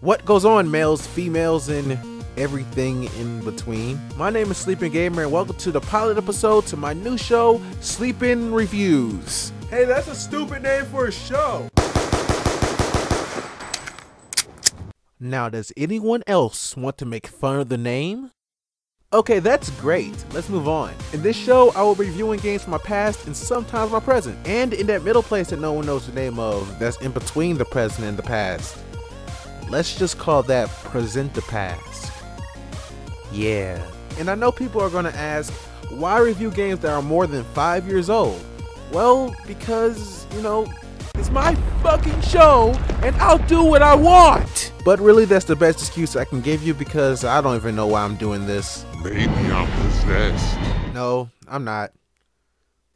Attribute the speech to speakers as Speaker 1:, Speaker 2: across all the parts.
Speaker 1: What goes on, males, females, and everything in between? My name is SleepinGamer, and welcome to the pilot episode to my new show, Sleepin Reviews.
Speaker 2: Hey, that's a stupid name for a show.
Speaker 1: Now, does anyone else want to make fun of the name? Okay, that's great. Let's move on. In this show, I will be reviewing games from my past and sometimes my present, and in that middle place that no one knows the name of, that's in between the present and the past. Let's just call that present the past. Yeah. And I know people are gonna ask, why review games that are more than 5 years old? Well, because, you know, it's my fucking show and I'll do what I want. But really, that's the best excuse I can give you because I don't even know why I'm doing this.
Speaker 2: Maybe I'm possessed.
Speaker 1: No, I'm not.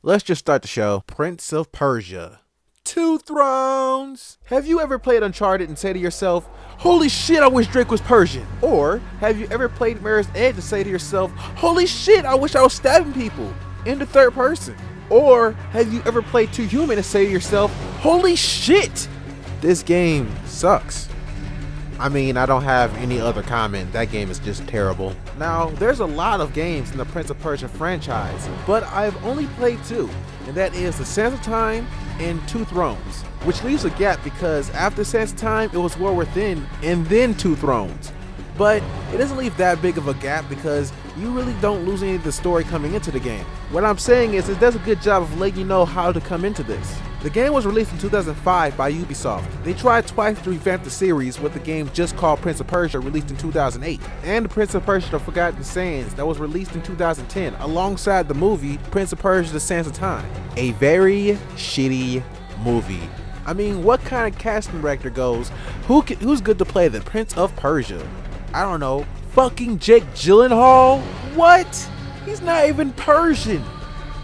Speaker 1: Let's just start the show. Prince of Persia. Two Thrones! Have you ever played Uncharted and say to yourself, holy shit, I wish Drake was Persian? Or have you ever played Mirror's Edge and say to yourself, holy shit, I wish I was stabbing people in the third person? Or have you ever played Too Human and say to yourself, holy shit, this game sucks? I mean, I don't have any other comment. That game is just terrible. Now, there's a lot of games in the Prince of Persia franchise, but I've only played two, and that is The Sands of Time and Two Thrones, which leaves a gap because after Sands of Time, it was War Within and then Two Thrones. But it doesn't leave that big of a gap because you really don't lose any of the story coming into the game. What I'm saying is it does a good job of letting you know how to come into this. The game was released in 2005 by Ubisoft. They tried twice to revamp the series with a game just called Prince of Persia released in 2008, and Prince of Persia: The Forgotten Sands that was released in 2010 alongside the movie Prince of Persia: The Sands of Time. A very shitty movie. I mean, what kind of casting director goes, who's good to play the Prince of Persia? I don't know, fucking Jake Gyllenhaal? What? He's not even Persian.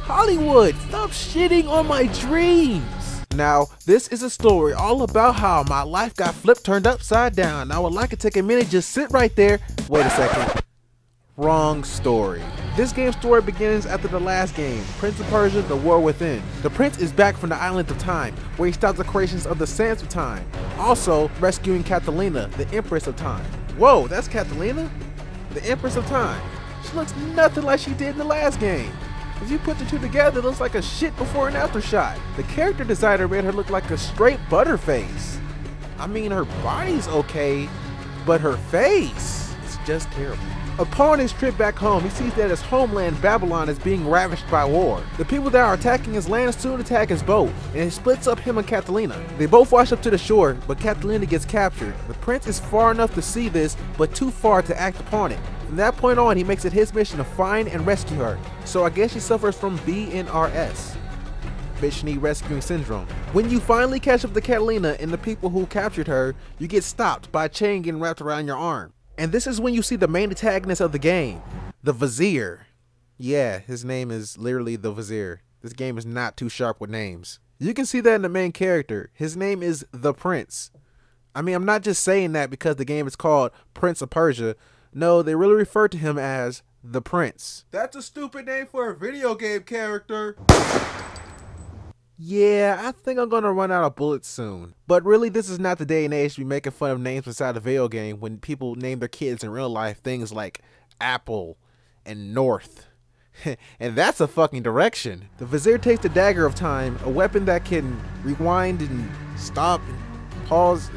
Speaker 1: Hollywood, stop shitting on my dreams. Now, this is a story all about how my life got turned upside down. I would like to take a minute, just sit right there. Wait a second. Wrong story. This game's story begins after the last game, Prince of Persia: The War Within. The prince is back from the Island of Time, where he stops the creations of the Sands of Time, also rescuing Catalina, the Empress of Time. Whoa, that's Catalina? The Empress of Time. She looks nothing like she did in the last game. If you put the two together, it looks like a shit before and after shot. The character designer made her look like a straight butterface. I mean, her body's okay, but her face is just terrible. Upon his trip back home, he sees that his homeland, Babylon, is being ravaged by war. The people that are attacking his land soon attack his boat, and it splits up him and Catalina. They both wash up to the shore, but Catalina gets captured. The prince is far enough to see this, but too far to act upon it. From that point on, he makes it his mission to find and rescue her. So I guess she suffers from BNRS. Bitch Need Rescuing Syndrome. When you finally catch up to Catalina and the people who captured her, you get stopped by a chain getting wrapped around your arm. And this is when you see the main antagonist of the game, the Vizier. Yeah, his name is literally the Vizier. This game is not too sharp with names. You can see that in the main character. His name is the Prince. I mean, I'm not just saying that because the game is called Prince of Persia. No, they really refer to him as the Prince.
Speaker 2: That's a stupid name for a video game character.
Speaker 1: Yeah, I think I'm gonna run out of bullets soon. But really, this is not the day and age to be making fun of names inside a video game when people name their kids in real life things like Apple and North. And that's a fucking direction. The Vizier takes the Dagger of Time, a weapon that can rewind and stop and pause.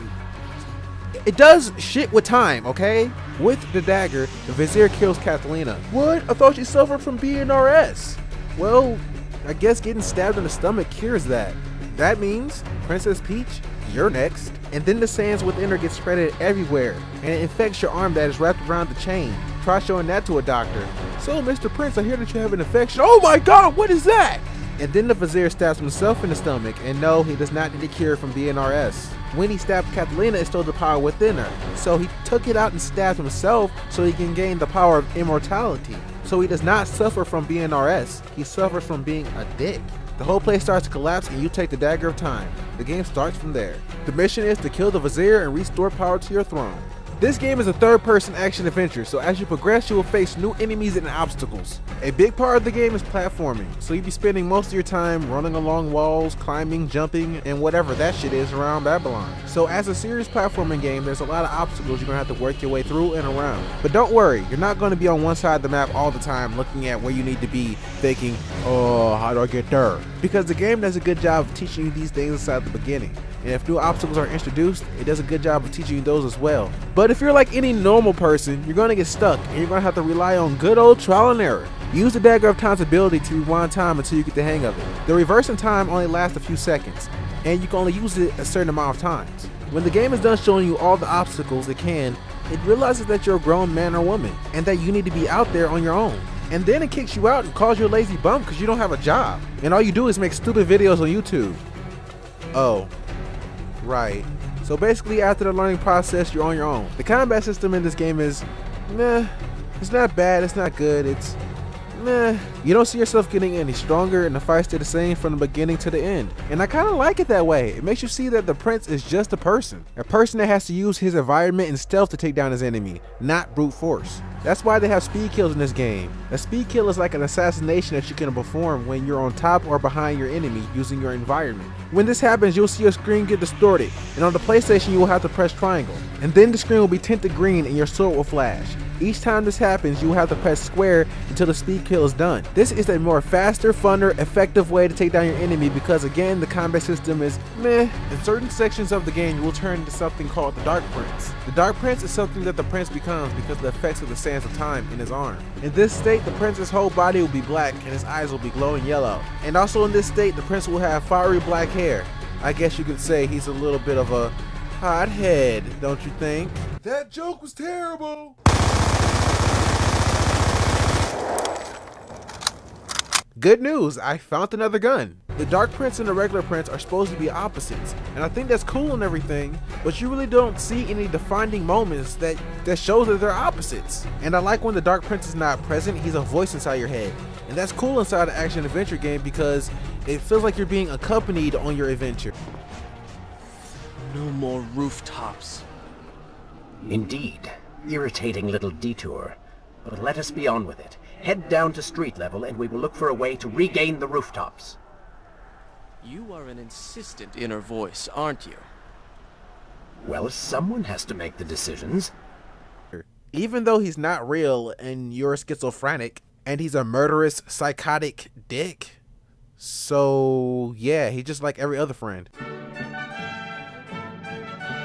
Speaker 1: It does shit with time, okay? With the dagger, the Vizier kills Catalina. What? I thought she suffered from BNRS. Well, I guess getting stabbed in the stomach cures that. That means, Princess Peach, you're next. And then the sands within her get spreaded everywhere, and it infects your arm that is wrapped around the chain. Try showing that to a doctor. So, Mr. Prince, I hear that you have an infection. Oh my god, what is that? And then the Vizier stabs himself in the stomach, and no, he does not need a cure from BNRS. When he stabbed Catalina, it stole the power within her. So he took it out and stabbed himself so he can gain the power of immortality. So he does not suffer from BNRS, he suffers from being a dick. The whole place starts to collapse and you take the Dagger of Time. The game starts from there. The mission is to kill the Vizier and restore power to your throne. This game is a third-person action adventure, so as you progress you will face new enemies and obstacles. A big part of the game is platforming, so you'll be spending most of your time running along walls, climbing, jumping, and whatever that shit is around Babylon. So as a serious platforming game, there's a lot of obstacles you're going to have to work your way through and around. But don't worry, you're not going to be on one side of the map all the time looking at where you need to be thinking, oh, how do I get there? Because the game does a good job of teaching you these things inside the beginning. And if new obstacles are introduced, it does a good job of teaching you those as well. But if you're like any normal person, you're going to get stuck and you're going to have to rely on good old trial and error. Use the Dagger of Time's ability to rewind time until you get the hang of it. The reversing time only lasts a few seconds, and you can only use it a certain amount of times. When the game is done showing you all the obstacles it can, it realizes that you're a grown man or woman, and that you need to be out there on your own. And then it kicks you out and calls you a lazy bum because you don't have a job. And all you do is make stupid videos on YouTube. Oh. Right. So basically after the learning process, you're on your own. The combat system in this game is meh. It's not bad, it's not good, it's meh. You don't see yourself getting any stronger and the fights stay the same from the beginning to the end. And I kind of like it that way. It makes you see that the prince is just a person that has to use his environment and stealth to take down his enemy, not brute force. That's why they have speed kills in this game. A speed kill is like an assassination that you can perform when you're on top or behind your enemy using your environment. When this happens, you'll see your screen get distorted, and on the PlayStation you will have to press triangle, and then the screen will be tinted green and your sword will flash. Each time this happens, you will have to press square until the speed kill is done. This is a more faster, funner, effective way to take down your enemy because again, the combat system is meh. In certain sections of the game, you will turn into something called the Dark Prince. The Dark Prince is something that the prince becomes because of the effects of the sands of time in his arm. In this state, the prince's whole body will be black and his eyes will be glowing yellow. And also in this state, the prince will have fiery black hair. I guess you could say he's a little bit of a hothead, don't you think?
Speaker 2: That joke was terrible.
Speaker 1: Good news, I found another gun. The Dark Prince and the regular Prince are supposed to be opposites, and I think that's cool and everything, but you really don't see any defining moments that shows that they're opposites. And I like when the Dark Prince is not present, he's a voice inside your head. And that's cool inside an action adventure game because it feels like you're being accompanied on your adventure.
Speaker 3: No more rooftops.
Speaker 4: Indeed. Irritating little detour. But let us be on with it. Head down to street level and we will look for a way to regain the rooftops.
Speaker 3: You are an insistent inner voice, aren't you?
Speaker 4: Well, someone has to make the decisions.
Speaker 1: Even though he's not real and you're schizophrenic and he's a murderous, psychotic dick. So yeah, he's just like every other friend.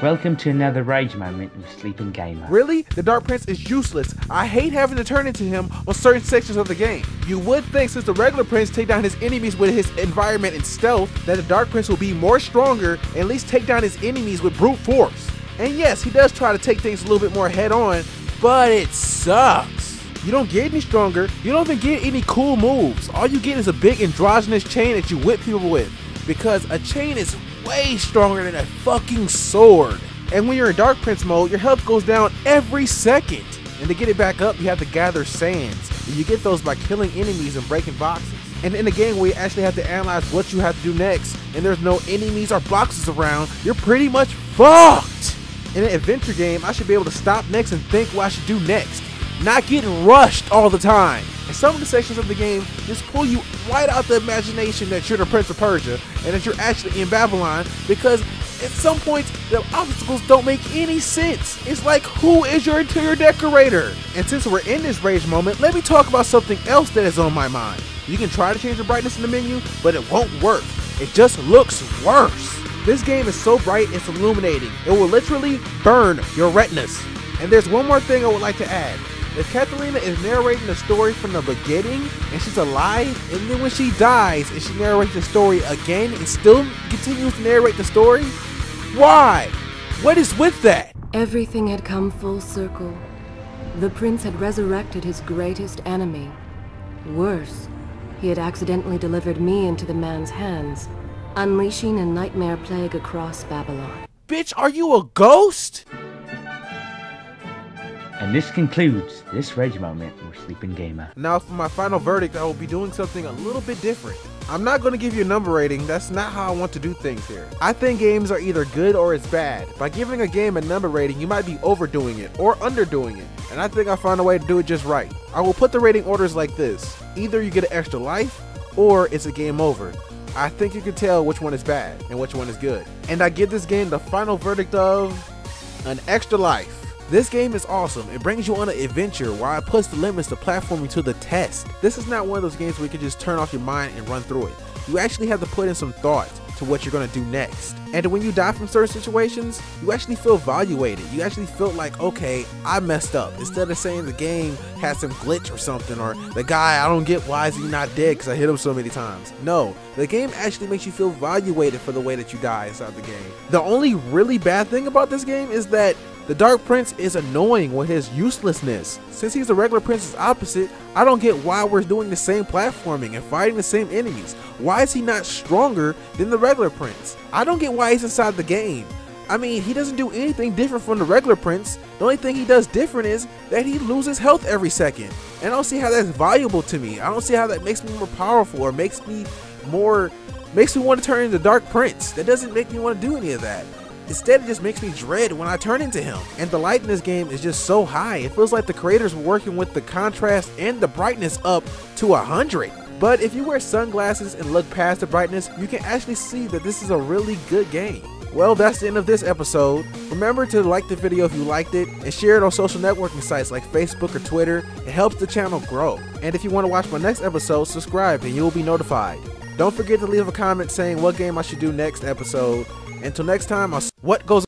Speaker 5: Welcome to another rage moment with SleepinGamer.
Speaker 1: Really? The Dark Prince is useless. I hate having to turn into him on certain sections of the game. You would think since the regular Prince take down his enemies with his environment and stealth, that the Dark Prince will be more stronger and at least take down his enemies with brute force. And yes, he does try to take things a little bit more head on, but it sucks. You don't get any stronger, you don't even get any cool moves. All you get is a big androgynous chain that you whip people with. Because a chain is way stronger than a fucking sword. And when you're in Dark Prince mode, your health goes down every second. And to get it back up, you have to gather sands. And you get those by killing enemies and breaking boxes. And in the game where you actually have to analyze what you have to do next, and there's no enemies or boxes around, you're pretty much fucked. In an adventure game, I should be able to stop next and think what I should do next. Not getting rushed all the time. And some of the sections of the game just pull you right out the imagination that you're the Prince of Persia and that you're actually in Babylon, because at some points the obstacles don't make any sense. It's like, who is your interior decorator? And since we're in this rage moment, let me talk about something else that is on my mind. You can try to change the brightness in the menu, but it won't work. It just looks worse. This game is so bright it's illuminating. It will literally burn your retinas. And there's one more thing I would like to add. If Catalina is narrating the story from the beginning and she's alive, and then when she dies and she narrates the story again and still continues to narrate the story, why? What is with that?
Speaker 6: Everything had come full circle. The prince had resurrected his greatest enemy. Worse, he had accidentally delivered me into the man's hands, unleashing a nightmare plague across Babylon.
Speaker 1: Bitch, are you a ghost?
Speaker 5: And this concludes this rage moment with SleepinGamer.
Speaker 1: Now for my final verdict, I will be doing something a little bit different. I'm not going to give you a number rating, that's not how I want to do things here. I think games are either good or it's bad. By giving a game a number rating, you might be overdoing it or underdoing it, and I think I found a way to do it just right. I will put the rating orders like this. Either you get an extra life, or it's a game over. I think you can tell which one is bad and which one is good. And I give this game the final verdict of an extra life. This game is awesome. It brings you on an adventure while it puts the limits of platforming to the test. This is not one of those games where you can just turn off your mind and run through it. You actually have to put in some thought to what you're going to do next. And when you die from certain situations, you actually feel evaluated. You actually feel like, okay, I messed up. Instead of saying the game had some glitch or something, or the guy, I don't get why is he not dead because I hit him so many times. No, the game actually makes you feel evaluated for the way that you die inside the game. The only really bad thing about this game is that the Dark Prince is annoying with his uselessness. Since he's the regular prince's opposite, I don't get why we're doing the same platforming and fighting the same enemies. Why is he not stronger than the regular prince? I don't get why he's inside the game. I mean, he doesn't do anything different from the regular prince. The only thing he does different is that he loses health every second. And I don't see how that's valuable to me. I don't see how that makes me more powerful or makes me want to turn into Dark Prince. That doesn't make me want to do any of that. Instead, it just makes me dread when I turn into him. And the light in this game is just so high. It feels like the creators were working with the contrast and the brightness up to 100. But if you wear sunglasses and look past the brightness, you can actually see that this is a really good game. Well, that's the end of this episode. Remember to like the video if you liked it and share it on social networking sites like Facebook or Twitter. It helps the channel grow. And if you want to watch my next episode, subscribe and you will be notified. Don't forget to leave a comment saying what game I should do next episode. Until next time, what goes